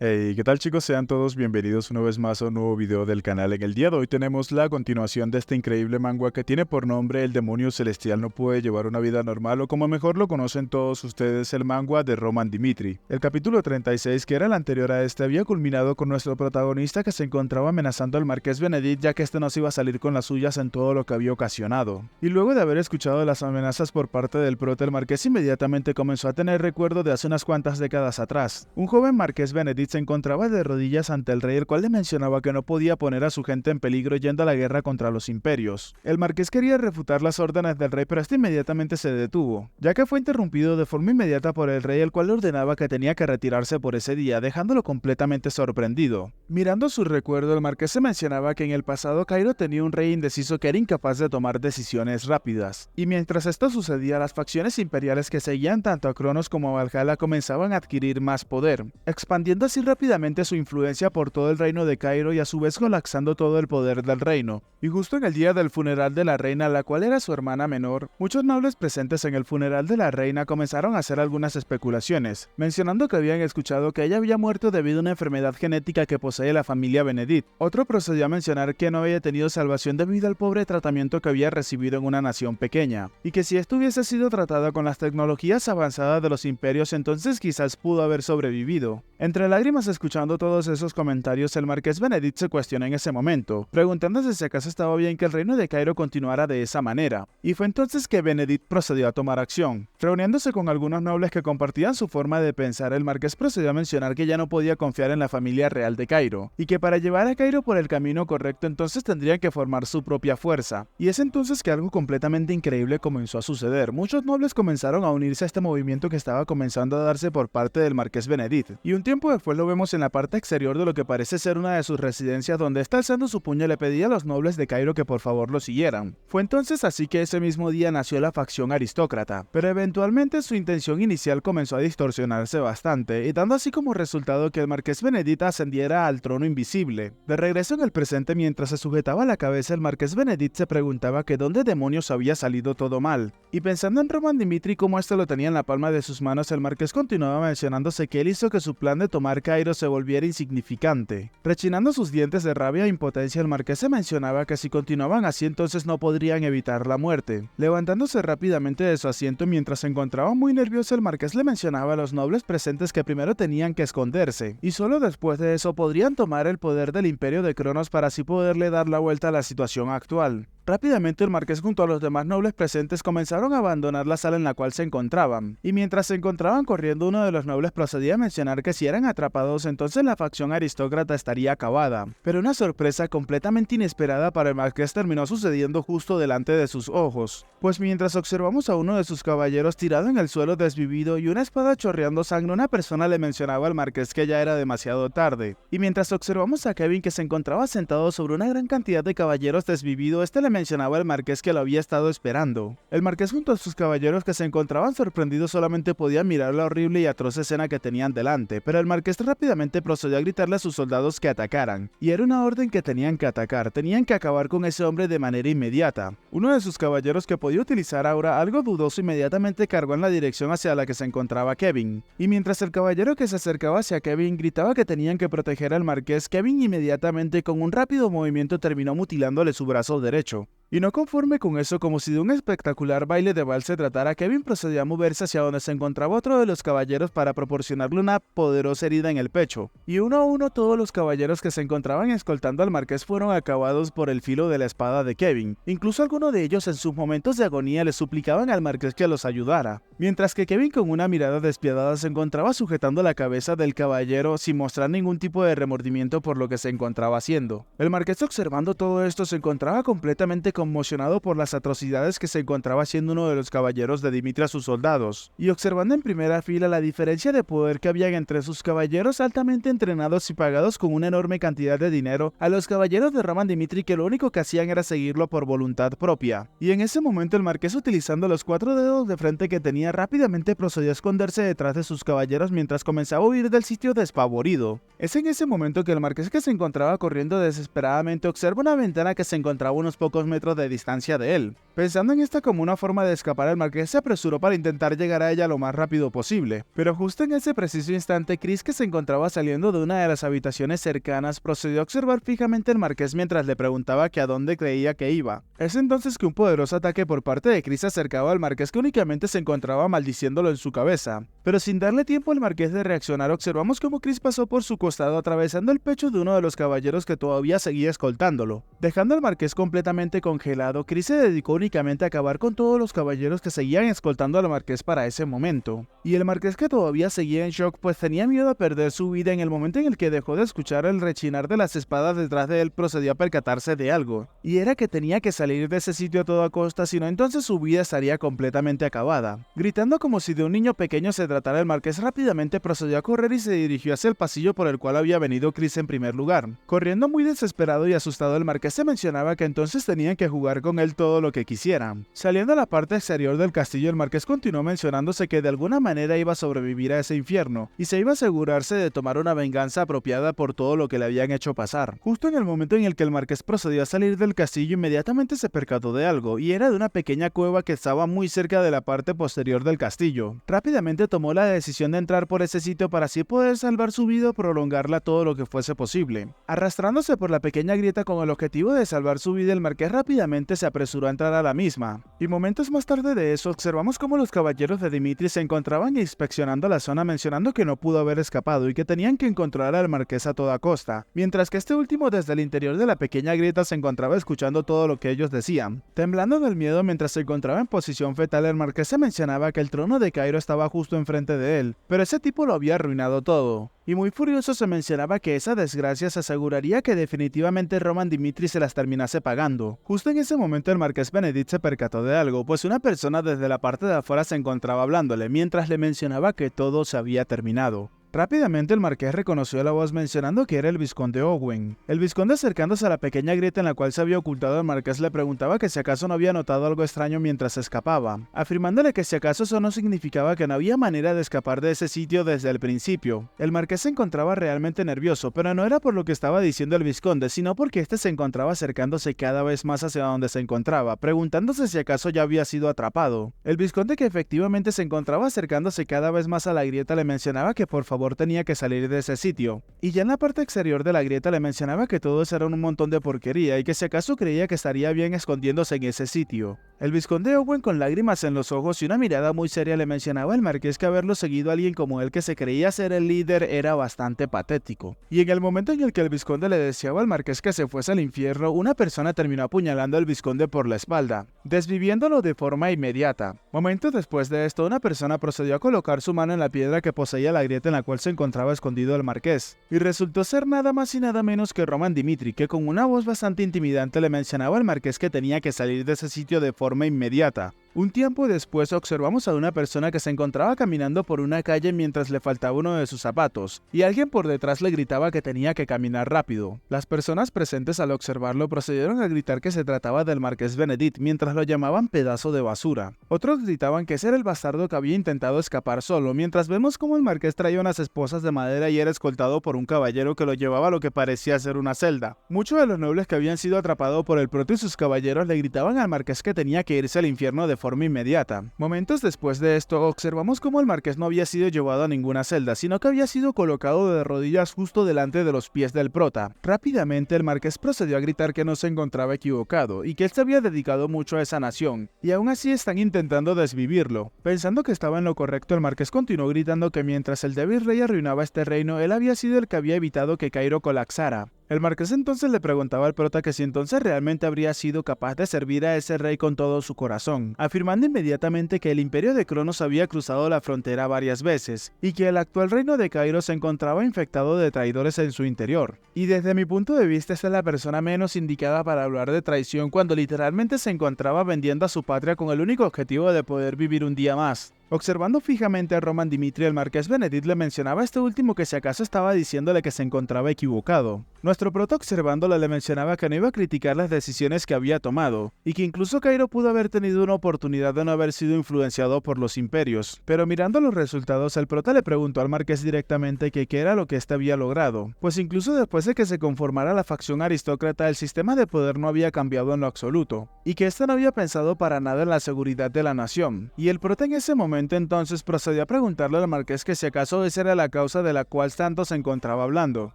Hey, ¿qué tal chicos? Sean todos bienvenidos una vez más a un nuevo video del canal. En el día de hoy tenemos la continuación de este increíble manga que tiene por nombre El demonio celestial no puede llevar una vida normal, o como mejor lo conocen todos ustedes, el manga de Roman Dimitri. El capítulo 36, que era el anterior a este, había culminado con nuestro protagonista que se encontraba amenazando al marqués Benedict, ya que este no se iba a salir con las suyas en todo lo que había ocasionado. Y luego de haber escuchado las amenazas por parte del prota, el marqués inmediatamente comenzó a tener recuerdo de hace unas cuantas décadas atrás. Un joven marqués Benedict se encontraba de rodillas ante el rey, el cual le mencionaba que no podía poner a su gente en peligro yendo a la guerra contra los imperios. El marqués quería refutar las órdenes del rey, pero este inmediatamente se detuvo, ya que fue interrumpido de forma inmediata por el rey, el cual le ordenaba que tenía que retirarse por ese día, dejándolo completamente sorprendido. Mirando su recuerdo, el marqués se mencionaba que en el pasado Cairo tenía un rey indeciso que era incapaz de tomar decisiones rápidas, y mientras esto sucedía, las facciones imperiales que seguían tanto a Cronos como a Valhalla comenzaban a adquirir más poder, expandiendo así rápidamente su influencia por todo el reino de Cairo y a su vez colapsando todo el poder del reino. Y justo en el día del funeral de la reina, la cual era su hermana menor, muchos nobles presentes en el funeral de la reina comenzaron a hacer algunas especulaciones, mencionando que habían escuchado que ella había muerto debido a una enfermedad genética que posee la familia Benedict. Otro procedió a mencionar que no había tenido salvación debido al pobre tratamiento que había recibido en una nación pequeña, y que si esto hubiese sido tratada con las tecnologías avanzadas de los imperios, entonces quizás pudo haber sobrevivido. Entre lágrimas escuchando todos esos comentarios, el marqués Benedict se cuestionó en ese momento, preguntándose si acaso estaba bien que el reino de Cairo continuara de esa manera, y fue entonces que Benedict procedió a tomar acción. Reuniéndose con algunos nobles que compartían su forma de pensar, el marqués procedió a mencionar que ya no podía confiar en la familia real de Cairo, y que para llevar a Cairo por el camino correcto entonces tendrían que formar su propia fuerza. Y es entonces que algo completamente increíble comenzó a suceder. Muchos nobles comenzaron a unirse a este movimiento que estaba comenzando a darse por parte del marqués Benedict, y un tiempo después lo vemos en la parte exterior de lo que parece ser una de sus residencias, donde está alzando su puño y le pedía a los nobles de Cairo que por favor lo siguieran. Fue entonces así que ese mismo día nació la facción aristócrata, pero eventualmente su intención inicial comenzó a distorsionarse bastante, y dando así como resultado que el marqués Benedict ascendiera al trono invisible. De regreso en el presente, mientras se sujetaba la cabeza, el marqués Benedict se preguntaba que dónde demonios había salido todo mal, y pensando en Roman Dimitri como este lo tenía en la palma de sus manos, el marqués continuaba mencionándose que él hizo que su plan de tomar Cairo se volviera insignificante. Rechinando sus dientes de rabia e impotencia, el marqués se mencionaba que si continuaban así entonces no podrían evitar la muerte. Levantándose rápidamente de su asiento mientras se encontraba muy nervioso, el marqués le mencionaba a los nobles presentes que primero tenían que esconderse, y solo después de eso podrían tomar el poder del imperio de Cronos para así poderle dar la vuelta a la situación actual. Rápidamente el marqués junto a los demás nobles presentes comenzaron a abandonar la sala en la cual se encontraban, y mientras se encontraban corriendo, uno de los nobles procedía a mencionar que si eran atrapados entonces la facción aristócrata estaría acabada. Pero una sorpresa completamente inesperada para el marqués terminó sucediendo justo delante de sus ojos, pues mientras observamos a uno de sus caballeros tirado en el suelo desvivido y una espada chorreando sangre, una persona le mencionaba al marqués que ya era demasiado tarde, y mientras observamos a Kevin que se encontraba sentado sobre una gran cantidad de caballeros desvivido, este le mencionaba al marqués que lo había estado esperando. El marqués junto a sus caballeros que se encontraban sorprendidos solamente podían mirar la horrible y atroz escena que tenían delante, pero el marqués rápidamente procedió a gritarle a sus soldados que atacaran, y era una orden que tenían que atacar, tenían que acabar con ese hombre de manera inmediata. Uno de sus caballeros que podía utilizar ahora algo dudoso inmediatamente cargó en la dirección hacia la que se encontraba Kevin, y mientras el caballero que se acercaba hacia Kevin gritaba que tenían que proteger al marqués, Kevin inmediatamente con un rápido movimiento terminó mutilándole su brazo derecho. Y no conforme con eso, como si de un espectacular baile de vals se tratara, Kevin procedió a moverse hacia donde se encontraba otro de los caballeros para proporcionarle una poderosa herida en el pecho. Y uno a uno todos los caballeros que se encontraban escoltando al marqués fueron acabados por el filo de la espada de Kevin. Incluso algunos de ellos en sus momentos de agonía le suplicaban al marqués que los ayudara, mientras que Kevin con una mirada despiadada se encontraba sujetando la cabeza del caballero sin mostrar ningún tipo de remordimiento por lo que se encontraba haciendo. El marqués, observando todo esto, se encontraba completamente conmocionado por las atrocidades que se encontraba haciendo uno de los caballeros de Dimitri a sus soldados, y observando en primera fila la diferencia de poder que había entre sus caballeros altamente entrenados y pagados con una enorme cantidad de dinero, a los caballeros de Roman Dimitri que lo único que hacían era seguirlo por voluntad propia. Y en ese momento el marqués, utilizando los 4 dedos de frente que tenía, rápidamente procedió a esconderse detrás de sus caballeros mientras comenzaba a huir del sitio despavorido. Es en ese momento que el marqués, que se encontraba corriendo desesperadamente, observa una ventana que se encontraba unos pocos metros metros de distancia de él. Pensando en esta como una forma de escapar, el marqués se apresuró para intentar llegar a ella lo más rápido posible. Pero justo en ese preciso instante, Chris, que se encontraba saliendo de una de las habitaciones cercanas, procedió a observar fijamente al marqués mientras le preguntaba que a dónde creía que iba. Es entonces que un poderoso ataque por parte de Chris se acercaba al marqués, que únicamente se encontraba maldiciéndolo en su cabeza. Pero sin darle tiempo al marqués de reaccionar, observamos cómo Chris pasó por su costado atravesando el pecho de uno de los caballeros que todavía seguía escoltándolo. Dejando al marqués completamente congelado, Chris se dedicó únicamente a acabar con todos los caballeros que seguían escoltando al marqués para ese momento. Y el marqués, que todavía seguía en shock, pues tenía miedo a perder su vida, en el momento en el que dejó de escuchar el rechinar de las espadas detrás de él, procedió a percatarse de algo. Y era que tenía que salir de ese sitio a toda costa, si no entonces su vida estaría completamente acabada. Gritando como si de un niño pequeño se tratara, el marqués rápidamente procedió a correr y se dirigió hacia el pasillo por el cual había venido Chris en primer lugar. Corriendo muy desesperado y asustado, el marqués se mencionaba que entonces tenían que jugar con él todo lo que quisieran. Saliendo a la parte exterior del castillo, el marqués continuó mencionándose que de alguna manera iba a sobrevivir a ese infierno y se iba a asegurarse de tomar una venganza apropiada por todo lo que le habían hecho pasar. Justo en el momento en el que el marqués procedió a salir del castillo, inmediatamente se percató de algo, y era de una pequeña cueva que estaba muy cerca de la parte posterior del castillo. Rápidamente tomó la decisión de entrar por ese sitio para así poder salvar su vida o prolongarla todo lo que fuese posible. Arrastrándose por la pequeña grieta con el objetivo de salvar su vida, el marqués rápidamente se apresuró a entrar a la misma. Y momentos más tarde de eso, observamos cómo los caballeros de Dimitri se encontraban inspeccionando la zona, mencionando que no pudo haber escapado y que tenían que encontrar al marqués a toda costa, mientras que este último desde el interior de la pequeña grieta se encontraba escuchando todo lo que ellos decían. Temblando del miedo mientras se encontraba en posición fetal, el marqués se mencionaba que el trono de Cairo estaba justo enfrente de él, pero ese tipo lo había arruinado todo. Y muy furioso se mencionaba que esa desgracia se aseguraría que definitivamente Roman Dimitri se las terminase pagando. Justo en ese momento el marqués Benedict se percató de algo, pues una persona desde la parte de afuera se encontraba hablándole mientras le mencionaba que todo se había terminado. Rápidamente el marqués reconoció la voz mencionando que era el vizconde Owen. El vizconde, acercándose a la pequeña grieta en la cual se había ocultado el marqués, le preguntaba que si acaso no había notado algo extraño mientras escapaba, afirmándole que si acaso eso no significaba que no había manera de escapar de ese sitio desde el principio. El marqués se encontraba realmente nervioso, pero no era por lo que estaba diciendo el vizconde, sino porque este se encontraba acercándose cada vez más hacia donde se encontraba, preguntándose si acaso ya había sido atrapado. El vizconde, que efectivamente se encontraba acercándose cada vez más a la grieta, le mencionaba que por favor tenía que salir de ese sitio. Y ya en la parte exterior de la grieta le mencionaba que todos eran un montón de porquería y que si acaso creía que estaría bien escondiéndose en ese sitio. El vizconde Owen, con lágrimas en los ojos y una mirada muy seria, le mencionaba al marqués que haberlo seguido a alguien como él, que se creía ser el líder, era bastante patético. Y en el momento en el que el vizconde le deseaba al marqués que se fuese al infierno, una persona terminó apuñalando al vizconde por la espalda, desviviéndolo de forma inmediata. Momentos después de esto, una persona procedió a colocar su mano en la piedra que poseía la grieta en la cual se encontraba escondido el marqués, y resultó ser nada más y nada menos que Roman Dimitri, que con una voz bastante intimidante le mencionaba al marqués que tenía que salir de ese sitio de forma inmediata. Un tiempo después observamos a una persona que se encontraba caminando por una calle mientras le faltaba uno de sus zapatos, y alguien por detrás le gritaba que tenía que caminar rápido. Las personas presentes al observarlo procedieron a gritar que se trataba del marqués Benedict, mientras lo llamaban pedazo de basura. Otros gritaban que ese era el bastardo que había intentado escapar solo, mientras vemos como el marqués traía unas esposas de madera y era escoltado por un caballero que lo llevaba a lo que parecía ser una celda. Muchos de los nobles que habían sido atrapados por el proto y sus caballeros le gritaban al marqués que tenía que irse al infierno de forma inmediata. Momentos después de esto, observamos cómo el marqués no había sido llevado a ninguna celda, sino que había sido colocado de rodillas justo delante de los pies del prota. Rápidamente el marqués procedió a gritar que no se encontraba equivocado, y que él se había dedicado mucho a esa nación, y aún así están intentando desvivirlo. Pensando que estaba en lo correcto, el marqués continuó gritando que mientras el débil rey arruinaba este reino, él había sido el que había evitado que Cairo colapsara. El marqués entonces le preguntaba al prota que si entonces realmente habría sido capaz de servir a ese rey con todo su corazón, afirmando inmediatamente que el imperio de Cronos había cruzado la frontera varias veces, y que el actual reino de Cairo se encontraba infectado de traidores en su interior. Y desde mi punto de vista, esta es la persona menos indicada para hablar de traición, cuando literalmente se encontraba vendiendo a su patria con el único objetivo de poder vivir un día más. Observando fijamente a Roman Dimitri, el marqués Benedict le mencionaba a este último que si acaso estaba diciéndole que se encontraba equivocado. Nuestro prota, observándolo, le mencionaba que no iba a criticar las decisiones que había tomado, y que incluso Cairo pudo haber tenido una oportunidad de no haber sido influenciado por los imperios. Pero mirando los resultados, el prota le preguntó al marqués directamente que qué era lo que éste había logrado, pues incluso después de que se conformara la facción aristócrata, el sistema de poder no había cambiado en lo absoluto, y que éste no había pensado para nada en la seguridad de la nación. Y el prota en ese momento entonces procedió a preguntarle al marqués que si acaso esa era la causa de la cual tanto se encontraba hablando.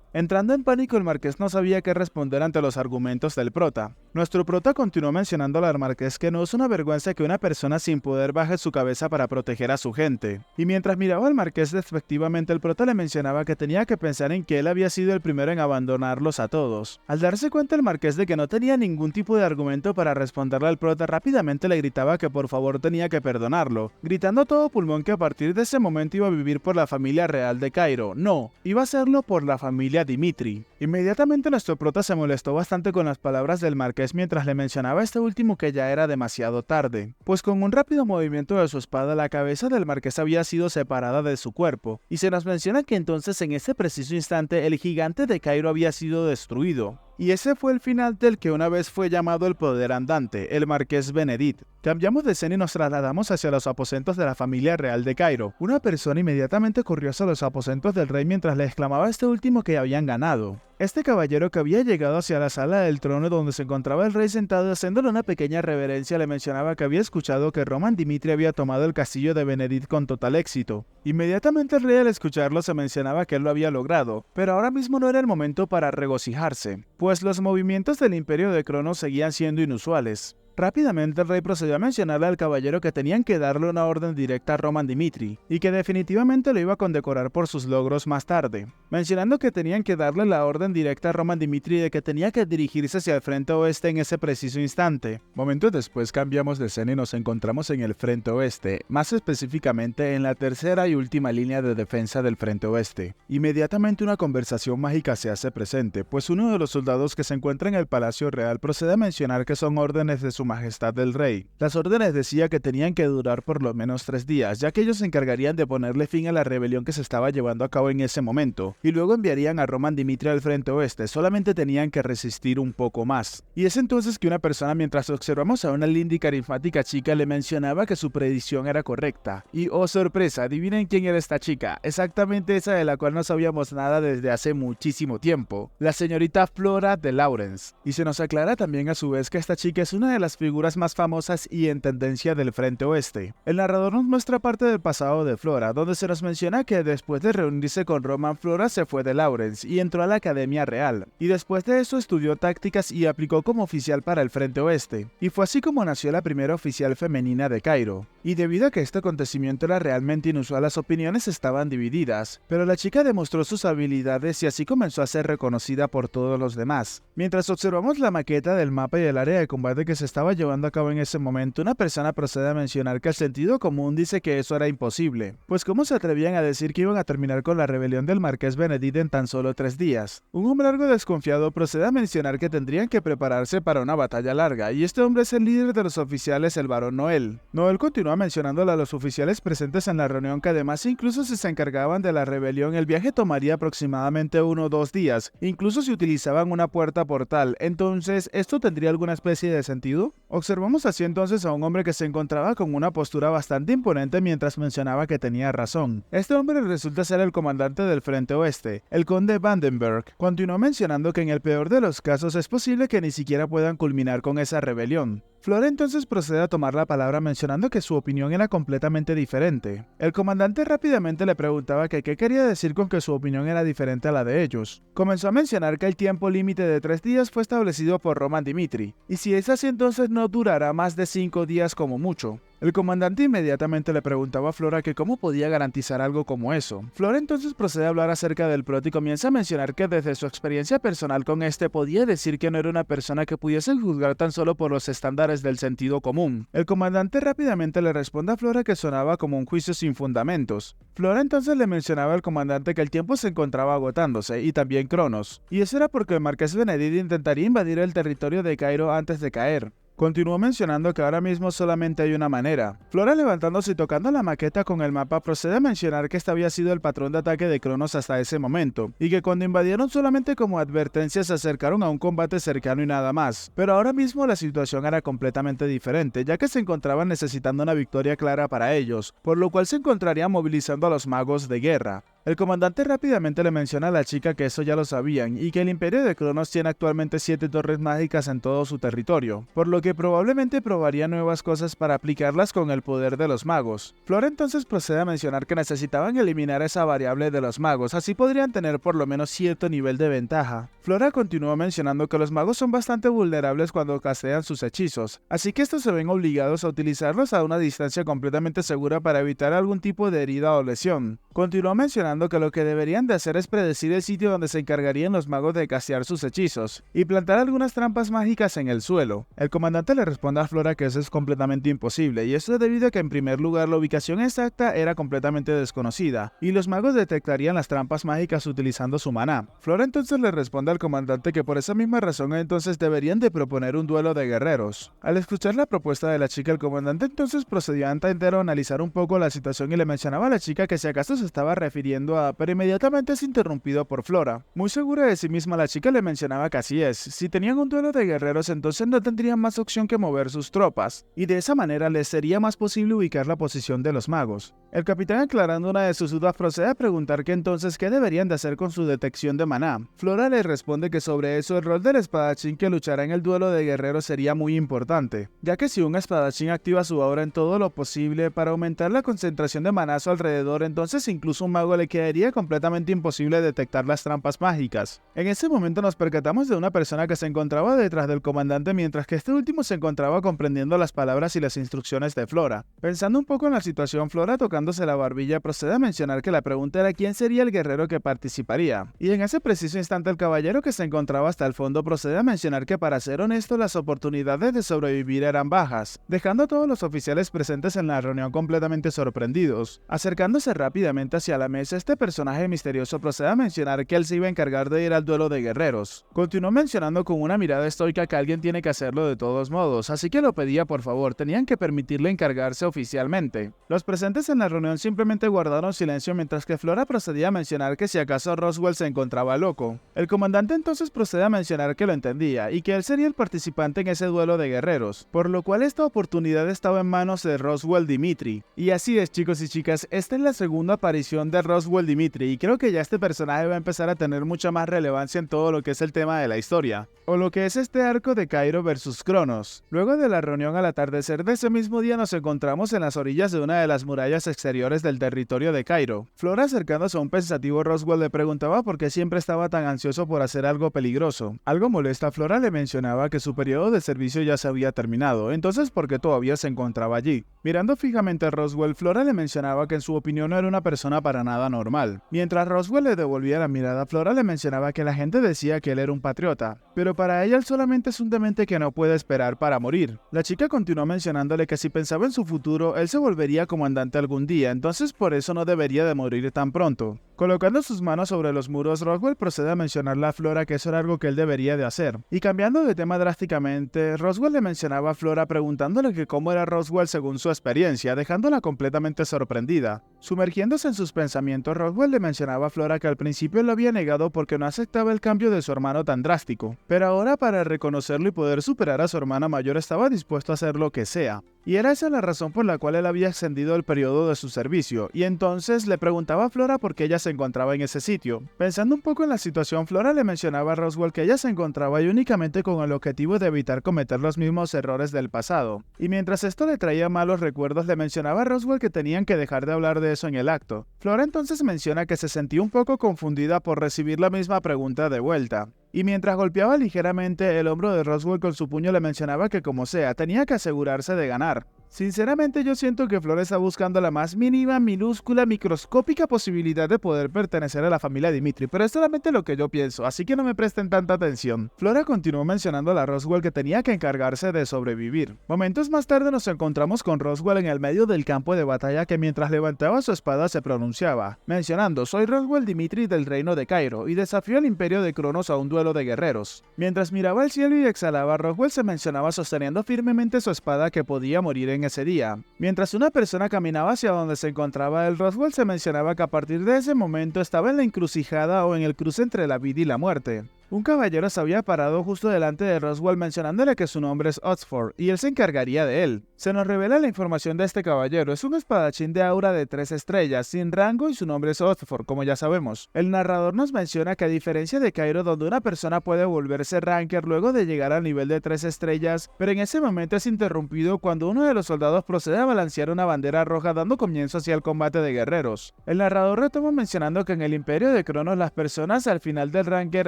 Entrando en pánico, el marqués no sabía qué responder ante los argumentos del prota. Nuestro prota continuó mencionándole al marqués que no es una vergüenza que una persona sin poder baje su cabeza para proteger a su gente. Y mientras miraba al marqués despectivamente, el prota le mencionaba que tenía que pensar en que él había sido el primero en abandonarlos a todos. Al darse cuenta el marqués de que no tenía ningún tipo de argumento para responderle al prota, rápidamente le gritaba que por favor tenía que perdonarlo, gritando a todo pulmón que a partir de ese momento iba a vivir por la familia real de Cairo. No, iba a hacerlo por la familia Dimitri. Inmediatamente nuestro prota se molestó bastante con las palabras del marqués mientras le mencionaba a este último que ya era demasiado tarde, pues con un rápido movimiento de su espada la cabeza del marqués había sido separada de su cuerpo, y se nos menciona que entonces en ese preciso instante el gigante de Cairo había sido destruido. Y ese fue el final del que una vez fue llamado el poder andante, el marqués Benedict. Cambiamos de escena y nos trasladamos hacia los aposentos de la familia real de Cairo. Una persona inmediatamente corrió hacia los aposentos del rey mientras le exclamaba a este último que habían ganado. Este caballero, que había llegado hacia la sala del trono donde se encontraba el rey sentado haciéndole una pequeña reverencia, le mencionaba que había escuchado que Roman Dimitri había tomado el castillo de Benedict con total éxito. Inmediatamente el rey, al escucharlo, se mencionaba que él lo había logrado, pero ahora mismo no era el momento para regocijarse, pues los movimientos del imperio de Cronos seguían siendo inusuales. Rápidamente el rey procedió a mencionarle al caballero que tenían que darle una orden directa a Roman Dimitri, y que definitivamente lo iba a condecorar por sus logros más tarde, mencionando que tenían que darle la orden directa a Roman Dimitri de que tenía que dirigirse hacia el frente oeste en ese preciso instante. Momentos después cambiamos de escena y nos encontramos en el frente oeste, más específicamente en la tercera y última línea de defensa del frente oeste. Inmediatamente una conversación mágica se hace presente, pues uno de los soldados que se encuentra en el Palacio Real procede a mencionar que son órdenes de su majestad del rey. Las órdenes decía que tenían que durar por lo menos 3 días, ya que ellos se encargarían de ponerle fin a la rebelión que se estaba llevando a cabo en ese momento, y luego enviarían a Roman Dimitri al frente oeste. Solamente tenían que resistir un poco más. Y es entonces que una persona, mientras observamos a una linda y carismática chica, le mencionaba que su predicción era correcta. Y oh sorpresa, adivinen quién era esta chica, exactamente esa de la cual no sabíamos nada desde hace muchísimo tiempo, la señorita Flora de Lawrence. Y se nos aclara también a su vez que esta chica es una de las figuras más famosas y en tendencia del frente oeste. El narrador nos muestra parte del pasado de Flora, donde se nos menciona que después de reunirse con Roman, Flora se fue de Lawrence y entró a la Academia Real, y después de eso estudió tácticas y aplicó como oficial para el frente oeste, y fue así como nació la primera oficial femenina de Cairo. Y debido a que este acontecimiento era realmente inusual, las opiniones estaban divididas, pero la chica demostró sus habilidades y así comenzó a ser reconocida por todos los demás. Mientras observamos la maqueta del mapa y el área de combate que se estaba llevando a cabo en ese momento, una persona procede a mencionar que el sentido común dice que eso era imposible, pues cómo se atrevían a decir que iban a terminar con la rebelión del marqués Benedict en tan solo 3 días. Un hombre algo desconfiado procede a mencionar que tendrían que prepararse para una batalla larga, y este hombre es el líder de los oficiales, el barón Noel. Noel continúa mencionándole a los oficiales presentes en la reunión que además, incluso si se encargaban de la rebelión, el viaje tomaría aproximadamente 1 o 2 días, incluso si utilizaban una puerta portal. Entonces, ¿esto tendría alguna especie de sentido? Observamos así entonces a un hombre que se encontraba con una postura bastante imponente mientras mencionaba que tenía razón. Este hombre resulta ser el comandante del frente oeste, el conde Vandenberg. Continuó mencionando que en el peor de los casos es posible que ni siquiera puedan culminar con esa rebelión. Flora entonces procede a tomar la palabra mencionando que su opinión era completamente diferente. El comandante rápidamente le preguntaba que qué quería decir con que su opinión era diferente a la de ellos. Comenzó a mencionar que el tiempo límite de 3 días fue establecido por Roman Dimitri, y si es así entonces no durará más de 5 días como mucho. El comandante inmediatamente le preguntaba a Flora que cómo podía garantizar algo como eso. Flora entonces procede a hablar acerca del prota y comienza a mencionar que desde su experiencia personal con este podía decir que no era una persona que pudiese juzgar tan solo por los estándares del sentido común. El comandante rápidamente le responde a Flora que sonaba como un juicio sin fundamentos. Flora entonces le mencionaba al comandante que el tiempo se encontraba agotándose, y también Cronos, y eso era porque el marqués Benedict intentaría invadir el territorio de Cairo antes de caer. Continuó mencionando que ahora mismo solamente hay una manera. Flora, levantándose y tocando la maqueta con el mapa, procede a mencionar que este había sido el patrón de ataque de Cronos hasta ese momento, y que cuando invadieron solamente como advertencia se acercaron a un combate cercano y nada más. Pero ahora mismo la situación era completamente diferente, ya que se encontraban necesitando una victoria clara para ellos, por lo cual se encontrarían movilizando a los magos de guerra. El comandante rápidamente le menciona a la chica que eso ya lo sabían y que el Imperio de Cronos tiene actualmente 7 torres mágicas en todo su territorio, por lo que probablemente probaría nuevas cosas para aplicarlas con el poder de los magos. Flora entonces procede a mencionar que necesitaban eliminar esa variable de los magos, así podrían tener por lo menos cierto nivel de ventaja. Flora continúa mencionando que los magos son bastante vulnerables cuando castean sus hechizos, así que estos se ven obligados a utilizarlos a una distancia completamente segura para evitar algún tipo de herida o lesión. Continuó mencionando que lo que deberían de hacer es predecir el sitio donde se encargarían los magos de castear sus hechizos y plantar algunas trampas mágicas en el suelo. El comandante le responde a Flora que eso es completamente imposible, y esto es debido a que en primer lugar la ubicación exacta era completamente desconocida y los magos detectarían las trampas mágicas utilizando su maná. Flora entonces le responde al comandante que por esa misma razón entonces deberían de proponer un duelo de guerreros. Al escuchar la propuesta de la chica, el comandante entonces procedió a intentar analizar un poco la situación y le mencionaba a la chica que si acaso se estaba refiriendo a, pero inmediatamente es interrumpido por Flora. Muy segura de sí misma, la chica le mencionaba que así es, si tenían un duelo de guerreros entonces no tendrían más opción que mover sus tropas, y de esa manera les sería más posible ubicar la posición de los magos. El capitán, aclarando una de sus dudas, procede a preguntar que entonces qué deberían de hacer con su detección de maná. Flora le responde que sobre eso el rol del espadachín que luchará en el duelo de guerreros sería muy importante, ya que si un espadachín activa su aura en todo lo posible para aumentar la concentración de maná a su alrededor, entonces incluso un mago le quedaría completamente imposible detectar las trampas mágicas. En ese momento nos percatamos de una persona que se encontraba detrás del comandante mientras que este último se encontraba comprendiendo las palabras y las instrucciones de Flora. Pensando un poco en la situación, Flora, tocándose la barbilla, procede a mencionar que la pregunta era quién sería el guerrero que participaría. Y en ese preciso instante el caballero que se encontraba hasta el fondo procede a mencionar que, para ser honesto, las oportunidades de sobrevivir eran bajas, dejando a todos los oficiales presentes en la reunión completamente sorprendidos. Acercándose rápidamente hacia la mesa, este personaje misterioso procede a mencionar que él se iba a encargar de ir al duelo de guerreros. Continuó mencionando con una mirada estoica que alguien tiene que hacerlo de todos modos, así que lo pedía por favor, tenían que permitirle encargarse oficialmente. Los presentes en la reunión simplemente guardaron silencio mientras que Flora procedía a mencionar que si acaso Roswell se encontraba loco. El comandante entonces procede a mencionar que lo entendía y que él sería el participante en ese duelo de guerreros, por lo cual esta oportunidad estaba en manos de Roswell Dimitri. Y así es, chicos y chicas, esta es la segunda aparición de Roswell Dimitri y creo que ya este personaje va a empezar a tener mucha más relevancia en todo lo que es el tema de la historia, o lo que es este arco de Cairo versus Cronos. Luego de la reunión al atardecer de ese mismo día nos encontramos en las orillas de una de las murallas exteriores del territorio de Cairo. Flora, acercándose a un pensativo Roswell, le preguntaba por qué siempre estaba tan ansioso por hacer algo peligroso. Algo molesta, Flora le mencionaba que su periodo de servicio ya se había terminado, entonces ¿por qué todavía se encontraba allí? Mirando fijamente a Roswell, Flora le mencionaba que en su opinión no era una persona para nada normal. Mientras Roswell le devolvía la mirada, Flora le mencionaba que la gente decía que él era un patriota, pero para ella él solamente es un demente que no puede esperar para morir. La chica continuó mencionándole que si pensaba en su futuro, él se volvería comandante algún día, entonces por eso no debería de morir tan pronto. Colocando sus manos sobre los muros, Roswell procede a mencionarle a Flora que eso era algo que él debería de hacer. Y cambiando de tema drásticamente, Roswell le mencionaba a Flora preguntándole que cómo era Roswell según su experiencia, dejándola completamente sorprendida. Sumergiéndose en sus pensamientos, Roswell le mencionaba a Flora que al principio lo había negado porque no aceptaba el cambio de su hermano tan drástico, pero ahora para reconocerlo y poder superar a su hermana mayor estaba dispuesto a hacer lo que sea. Y era esa la razón por la cual él había extendido el periodo de su servicio, y entonces le preguntaba a Flora por qué ella se encontraba en ese sitio. Pensando un poco en la situación, Flora le mencionaba a Roswell que ella se encontraba ahí únicamente con el objetivo de evitar cometer los mismos errores del pasado. Y mientras esto le traía malos recuerdos, le mencionaba a Roswell que tenían que dejar de hablar de eso en el acto. Flora entonces menciona que se sentía un poco confundida por recibir la misma pregunta de vuelta. Y mientras golpeaba ligeramente el hombro de Roswell con su puño le mencionaba que como sea, tenía que asegurarse de ganar. Sinceramente yo siento que Flora está buscando la más mínima, minúscula, microscópica posibilidad de poder pertenecer a la familia Dimitri, pero es solamente lo que yo pienso, así que no me presten tanta atención. Flora continuó mencionando a la Roswell que tenía que encargarse de sobrevivir. Momentos más tarde nos encontramos con Roswell en el medio del campo de batalla que mientras levantaba su espada se pronunciaba, mencionando: soy Roswell Dimitri del reino de Cairo y desafío al imperio de Cronos a un duelo de guerreros. Mientras miraba al cielo y exhalaba, Roswell se mencionaba sosteniendo firmemente su espada que podía morir en ese día. Mientras una persona caminaba hacia donde se encontraba el Roswell se mencionaba que a partir de ese momento estaba en la encrucijada o en el cruce entre la vida y la muerte. Un caballero se había parado justo delante de Roswell mencionándole que su nombre es Oxford y él se encargaría de él. Se nos revela la información de este caballero: es un espadachín de aura de 3 estrellas, sin rango, y su nombre es Oxford, como ya sabemos. El narrador nos menciona que a diferencia de Cairo, donde una persona puede volverse ranker luego de llegar al nivel de 3 estrellas, pero en ese momento es interrumpido cuando uno de los soldados procede a balancear una bandera roja dando comienzo hacia el combate de guerreros. El narrador retoma mencionando que en el imperio de Cronos las personas al final del ranker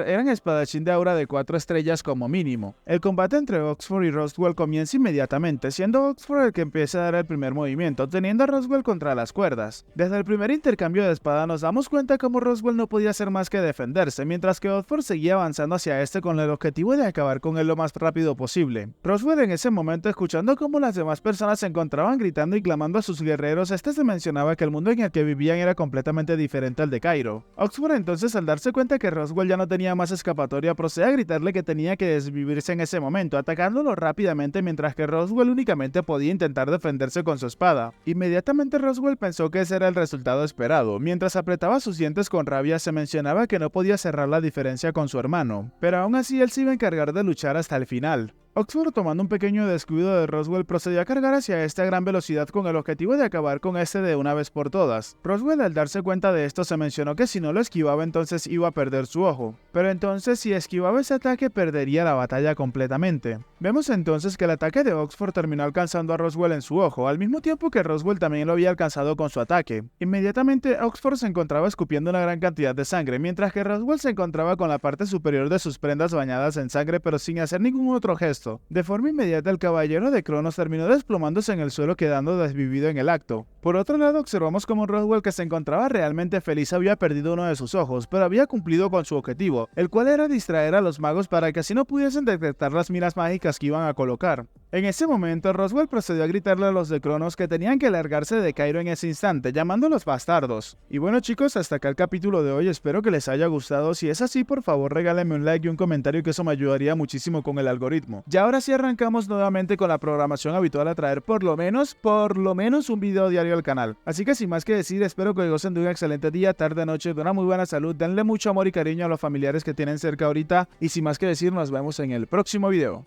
eran espadachín de aura de 4 estrellas como mínimo. El combate entre Oxford y Roswell comienza inmediatamente, siendo Oxford el que empieza a dar el primer movimiento, teniendo a Roswell contra las cuerdas. Desde el primer intercambio de espada nos damos cuenta como Roswell no podía hacer más que defenderse, mientras que Oxford seguía avanzando hacia este con el objetivo de acabar con él lo más rápido posible. Roswell en ese momento, escuchando cómo las demás personas se encontraban gritando y clamando a sus guerreros, se mencionaba que el mundo en el que vivían era completamente diferente al de Cairo. Oxford entonces, al darse cuenta que Roswell ya no tenía más escapatoria, procede a gritarle que tenía que desvivirse en ese momento, atacándolo rápidamente mientras que Roswell únicamente podía intentar defenderse con su espada. Inmediatamente Roswell pensó que ese era el resultado esperado. Mientras apretaba sus dientes con rabia, se mencionaba que no podía cerrar la diferencia con su hermano, pero aún así él se iba a encargar de luchar hasta el final. Oxford, tomando un pequeño descuido de Roswell, procedió a cargar hacia este a gran velocidad con el objetivo de acabar con este de una vez por todas. Roswell, al darse cuenta de esto, se mencionó que si no lo esquivaba entonces iba a perder su ojo, pero entonces si esquivaba ese ataque perdería la batalla completamente. Vemos entonces que el ataque de Oxford terminó alcanzando a Roswell en su ojo, al mismo tiempo que Roswell también lo había alcanzado con su ataque. Inmediatamente Oxford se encontraba escupiendo una gran cantidad de sangre, mientras que Roswell se encontraba con la parte superior de sus prendas bañadas en sangre pero sin hacer ningún otro gesto. De forma inmediata el caballero de Cronos terminó desplomándose en el suelo, quedando desvivido en el acto. Por otro lado, observamos como Roswell, que se encontraba realmente feliz, había perdido uno de sus ojos, pero había cumplido con su objetivo, el cual era distraer a los magos para que así no pudiesen detectar las miras mágicas que iban a colocar. En ese momento, Roswell procedió a gritarle a los de Cronos que tenían que largarse de Cairo en ese instante, llamándolos bastardos. Y bueno chicos, hasta acá el capítulo de hoy, espero que les haya gustado. Si es así, por favor regálenme un like y un comentario, que eso me ayudaría muchísimo con el algoritmo. Y ahora sí arrancamos nuevamente con la programación habitual a traer por lo menos un video diario al canal. Así que sin más que decir, espero que gocen de un excelente día, tarde, noche, de una muy buena salud, denle mucho amor y cariño a los familiares que tienen cerca ahorita, y sin más que decir, nos vemos en el próximo video.